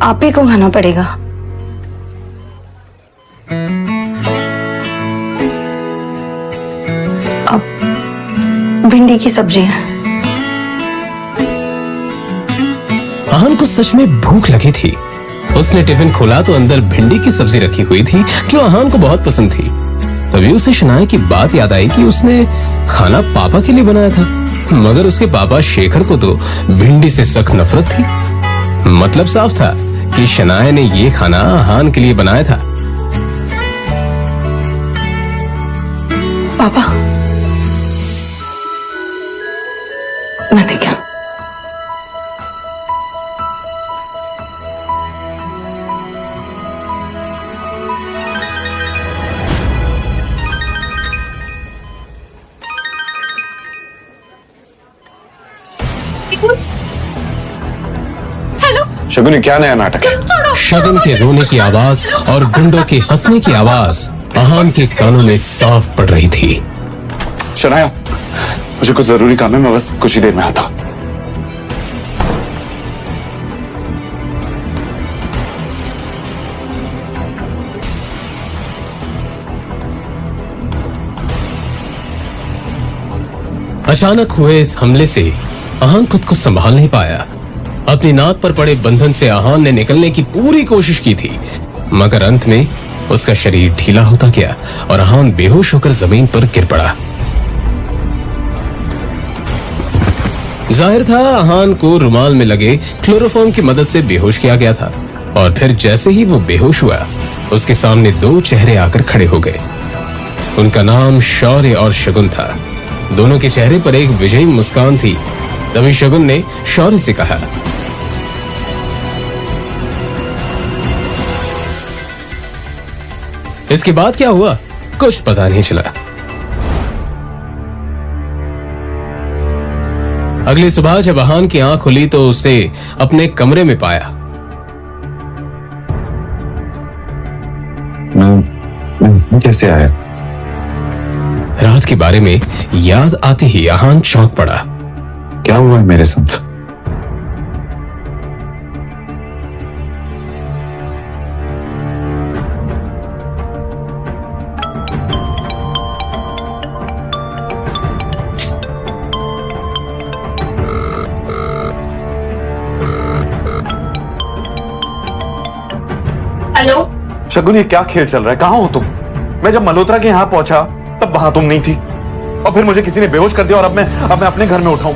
आप ही को खाना पड़ेगा। अब भिंडी की सब्जी है। आहान को सच में भूख लगी थी। उसने टिफिन खोला तो अंदर भिंडी की सब्जी रखी हुई थी जो आहान को बहुत पसंद थी। तभी उसे शनाया की बात याद आई कि उसने खाना पापा के लिए बनाया था, मगर उसके पापा शेखर को तो भिंडी से सख्त नफरत थी। मतलब साफ था कि शनाया ने ये खाना आहान के लिए बनाया था। पापा, मैंने क्या? शगुन, क्या नया नाटक है? शगुन के रोने की आवाज और गुंडों के हंसने की आवाज आहान के कानों में साफ पड़ रही थी। शनाया, मुझे कुछ जरूरी काम है, मैं बस कुछ ही देर में आता हूं। अचानक हुए इस हमले से आहान खुद को संभाल नहीं पाया। अपनी नाक पर पड़े बंधन से आहान ने निकलने की पूरी कोशिश की थी, मगर अंत में उसका शरीर ढीला होता गया और आहान बेहोश होकर जमीन पर गिर पड़ा। जाहिर था आहान को रुमाल में लगे क्लोरोफॉर्म की मदद से बेहोश किया गया था, और फिर जैसे ही वो बेहोश हुआ उसके सामने दो चेहरे आकर खड़े हो गए। उनका नाम शौर्य और शगुन था। दोनों के चेहरे पर एक विजयी मुस्कान थी। तभी शगुन ने शौर्य से कहा, इसके बाद क्या हुआ कुछ पता नहीं चला। अगली सुबह जब आहान की आंख खुली तो उसे अपने कमरे में पाया। कैसे आया? रात के बारे में याद आते ही आहान चौंक पड़ा। क्या हुआ है मेरे साथ? हेलो शगुन, ये क्या खेल चल रहा है? कहां हो तुम? मैं जब मल्होत्रा के यहां पहुंचा तब वहां तुम नहीं थी, और फिर मुझे किसी ने बेहोश कर दिया, और अब मैं अपने घर में उठाऊं।